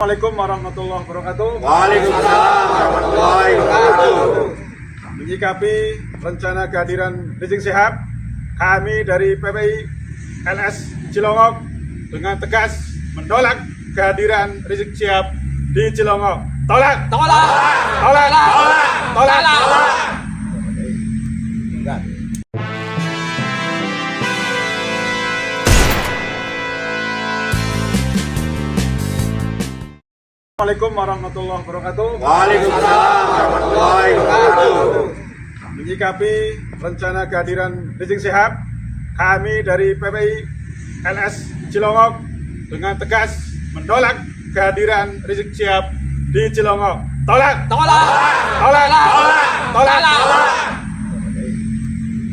Assalamualaikum warahmatullahi wabarakatuh. Waalaikumsalam warahmatullahi wabarakatuh. Menyikapi rencana kehadiran Rizik Syihab, kami dari PPI LS Cilongok dengan tegas menolak kehadiran Rizik Syihab di Cilongok. Tolak! Tolak! Tolak! Tolak! Tolak! Assalamualaikum warahmatullahi wabarakatuh. Waalaikumsalam warahmatullahi wabarakatuh. Menyikapi rencana kehadiran Rizik Syihab, kami dari PPI LS Cilongok dengan tegas menolak kehadiran Rizik Syihab di Cilongok. Tolak! Tolak! Tolak! Tolak!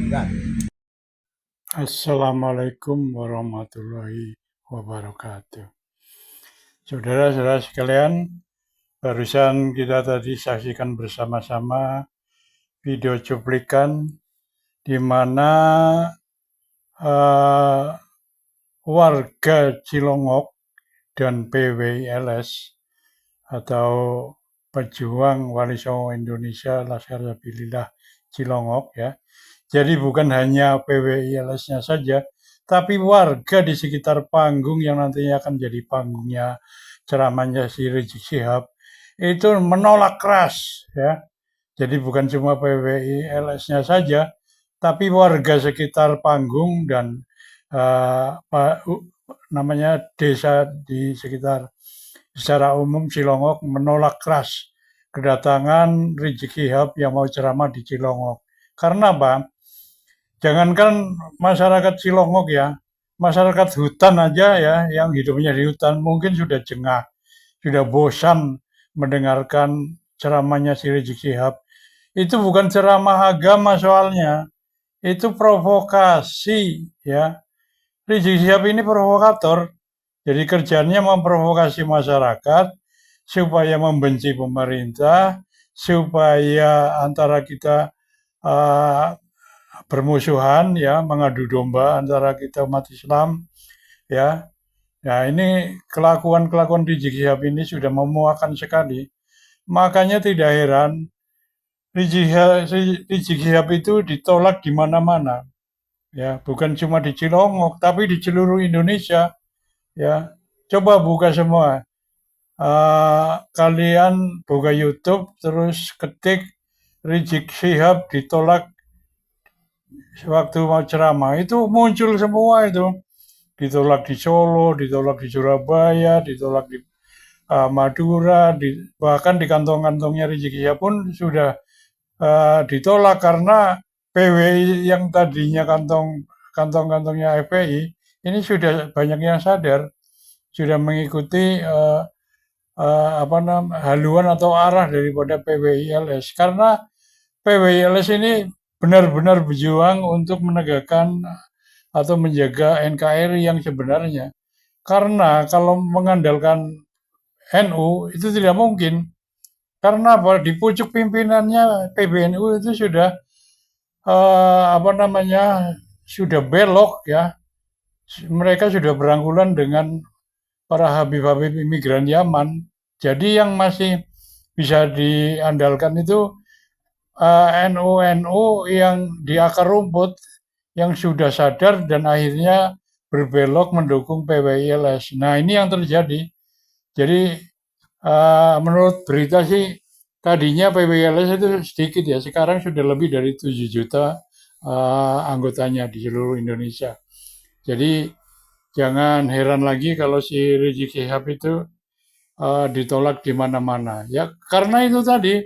Tolak! Assalamualaikum warahmatullahi wabarakatuh. Saudara-saudara sekalian, barusan kita tadi saksikan bersama-sama video cuplikan di mana warga Cilongok dan PWILS atau Pejuang Wali Songo Indonesia Laskar Sabilillah Cilongok ya. Jadi bukan hanya PWILS-nya saja, tapi warga di sekitar panggung yang nantinya akan jadi panggungnya ceramahnya si Rizik Syihab itu menolak keras ya. Jadi bukan cuma PWILS-nya saja, tapi warga sekitar panggung dan desa di sekitar secara umum Cilongok menolak keras kedatangan Rizik Syihab yang mau ceramah di Cilongok. Karena apa? Jangankan masyarakat Cilongok ya, masyarakat hutan aja ya, yang hidupnya di hutan mungkin sudah jengah, sudah bosan mendengarkan ceramahnya si Rizik Syihab. Itu bukan ceramah agama soalnya, itu provokasi ya. Rizik Syihab ini provokator, jadi kerjanya memprovokasi masyarakat supaya membenci pemerintah, supaya antara kita bermusuhan ya, mengadu domba antara kita umat Islam ya. Nah, ini kelakuan Rizik Syihab ini sudah memuakan sekali. Makanya tidak heran Rizik Syihab itu ditolak di mana-mana. Ya, bukan cuma di Cilongok, tapi di seluruh Indonesia. Ya, coba buka semua. Kalian buka YouTube terus ketik Rizik Syihab ditolak waktu mau ceramah, itu muncul semua itu. Ditolak di Solo, ditolak di Surabaya, ditolak di Madura, bahkan di kantong-kantongnya Rizik Syihab pun sudah ditolak karena PWI yang tadinya kantong-kantongnya FPI ini sudah banyak yang sadar, sudah mengikuti haluan atau arah daripada PWILS, karena PWILS ini benar-benar berjuang untuk menegakkan atau menjaga NKRI yang sebenarnya. Karena kalau mengandalkan NU itu tidak mungkin. Karena apa? Di pucuk pimpinannya PBNU itu sudah sudah belok ya. Mereka sudah berangkulan dengan para habib-habib imigran Yaman. Jadi yang masih bisa diandalkan itu NU-NU yang di akar rumput yang sudah sadar dan akhirnya berbelok mendukung PWILS. Nah, ini yang terjadi. Jadi menurut berita sih tadinya PWILS itu sedikit ya, sekarang sudah lebih dari 7 juta anggotanya di seluruh Indonesia. Jadi jangan heran lagi kalau si Rizik Syihab itu ditolak di mana-mana. Ya karena itu tadi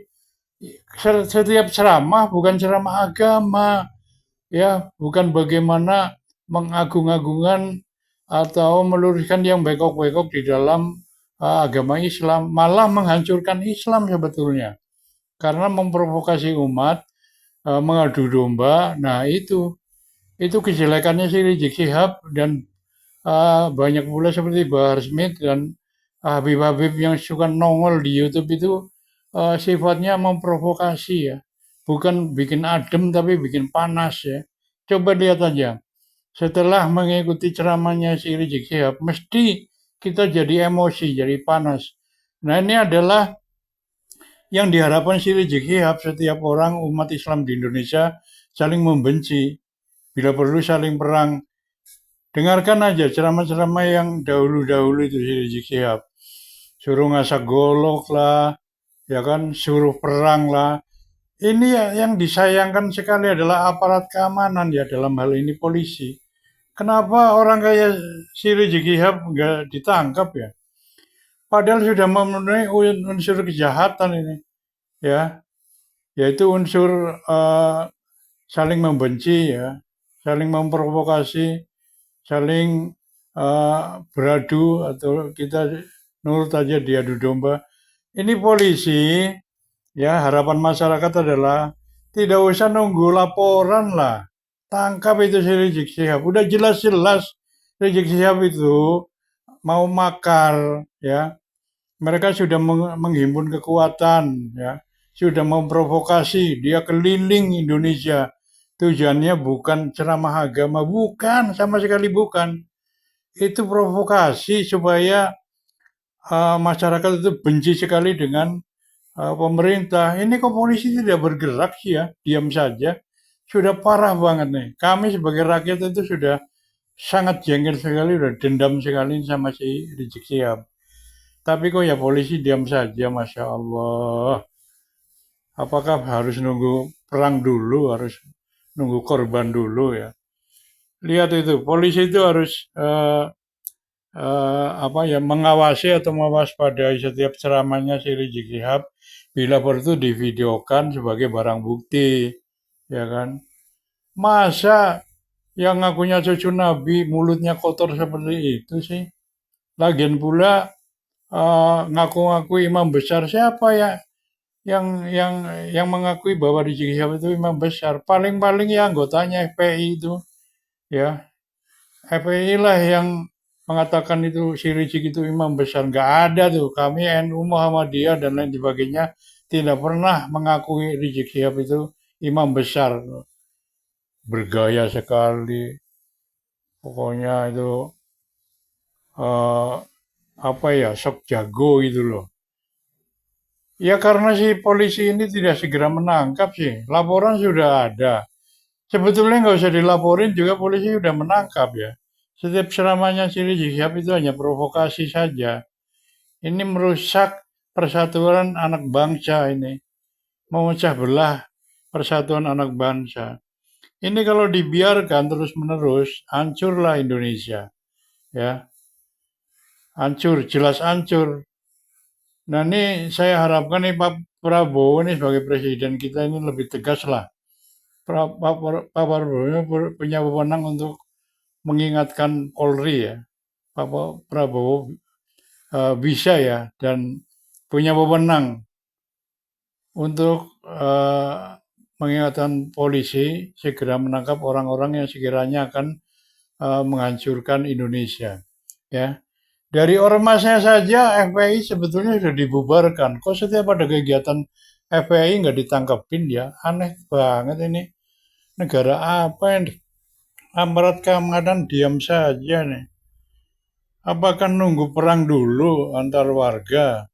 setiap ceramah bukan ceramah agama, ya bukan bagaimana mengagung-agungkan atau meluruskan yang bengkok-bengkok di dalam agama Islam, malah menghancurkan Islam sebetulnya karena memprovokasi umat, mengadu domba. Nah itu kejelekannya si Rizik Syihab dan banyak pula seperti Bahar Smith dan Habib-Habib yang suka nongol di YouTube itu sifatnya memprovokasi ya, bukan bikin adem tapi bikin panas ya. Coba lihat aja, setelah mengikuti ceramahnya si Rizik Syihab, mesti kita jadi emosi, jadi panas. Nah, ini adalah yang diharapkan si Rizik Syihab, setiap orang umat Islam di Indonesia saling membenci, bila perlu saling perang. Dengarkan aja ceramah-ceramah yang dahulu-dahulu itu si Rizik Syihab. Suruh ngasak golok lah, ya kan, suruh perang lah. Ini yang disayangkan sekali adalah aparat keamanan ya, dalam hal ini polisi. Kenapa orang kayak si Rizik Syihab nggak ditangkap ya? Padahal sudah memenuhi unsur kejahatan ini, ya, yaitu unsur saling membenci ya, saling memprovokasi, saling beradu atau kita nurut aja diadu domba. Ini polisi, ya, harapan masyarakat adalah tidak usah nunggu laporan lah. Tangkap itu si Rizik Syihab. Udah jelas-jelas Rizik Syihab itu mau makar, ya. Mereka sudah menghimpun kekuatan, ya. Sudah memprovokasi, dia keliling Indonesia. Tujuannya bukan ceramah agama, bukan, sama sekali bukan. Itu provokasi supaya masyarakat itu benci sekali dengan pemerintah. Ini kok polisi tidak bergerak sih ya, diam saja. Sudah parah banget nih. Kami sebagai rakyat itu sudah sangat jengkel sekali, sudah dendam sekali sama si Rizik Syihab. Tapi kok ya polisi diam saja, Masya Allah. Apakah harus nunggu perang dulu, harus nunggu korban dulu ya? Lihat itu, polisi itu harus mengawasi atau mewaspadai setiap ceramahnya si Rizik Syihab, bila perlu divideokan sebagai barang bukti, ya kan? Masa yang ngakunya cucu Nabi mulutnya kotor seperti itu sih? Lagian pula ngaku-ngaku imam besar, siapa ya yang mengakui bahwa Rizik Syihab itu imam besar? Paling-paling ya anggotanya FPI itu, ya. FPI lah yang mengatakan itu si Rizik itu imam besar. Nggak ada tuh. Kami NU Muhammadiyah dan lain sebagainya tidak pernah mengakui Rizik Syihab itu imam besar. Bergaya sekali. Pokoknya itu sok jago gitu loh. Ya karena si polisi ini tidak segera menangkap sih. Laporan sudah ada. Sebetulnya nggak usah dilaporin juga, polisi sudah menangkap ya. Setiap ceramahnya si Rizik Syihab itu hanya provokasi saja. Ini merusak persatuan anak bangsa ini. Memecah belah persatuan anak bangsa. Ini kalau dibiarkan terus-menerus, hancurlah Indonesia. Ya, hancur, jelas hancur. Nah ini saya harapkan nih Pak Prabowo ini sebagai presiden kita ini lebih tegas lah. Pak Prabowo ini punya wewenang untuk mengingatkan Polri ya. Pak Prabowo bisa ya dan punya wewenang untuk mengingatkan polisi segera menangkap orang-orang yang sekiranya akan menghancurkan Indonesia. Ya, dari ormasnya saja FPI sebetulnya sudah dibubarkan. Kok setiap ada kegiatan FPI nggak ditangkapin ya? Aneh banget ini. Negara apa yang aparat keamanan diam saja nih? Apakah nunggu perang dulu antar warga?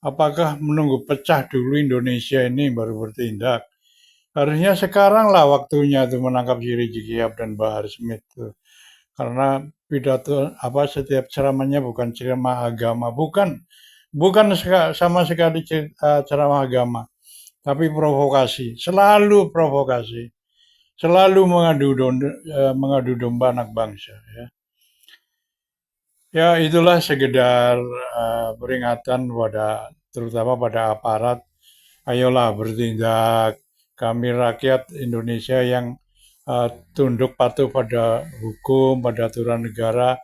Apakah menunggu pecah dulu Indonesia ini baru bertindak? Harusnya sekarang lah waktunya tuh menangkap si Rizik Syihab dan Bahar Smith tuh. Karena pidato setiap ceramahnya bukan ceramah agama, bukan sama sekali ceramah agama, tapi provokasi, selalu provokasi, selalu mengadu domba anak bangsa ya. Ya itulah sekedar peringatan terutama pada aparat. Ayolah bertindak. Kami rakyat Indonesia yang tunduk patuh pada hukum, pada aturan negara.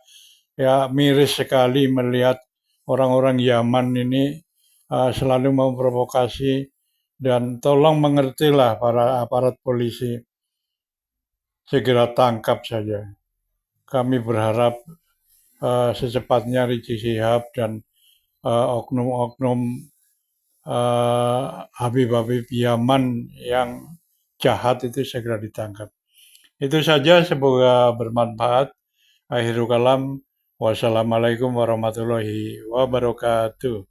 Ya miris sekali melihat orang-orang Yaman ini selalu memprovokasi, dan tolong mengertilah para aparat polisi. Segera tangkap saja. Kami berharap secepatnya Rizik Syihab dan oknum-oknum Habib-Habib Yaman yang jahat itu segera ditangkap. Itu saja, semoga bermanfaat. Akhirul kalam, wassalamualaikum warahmatullahi wabarakatuh.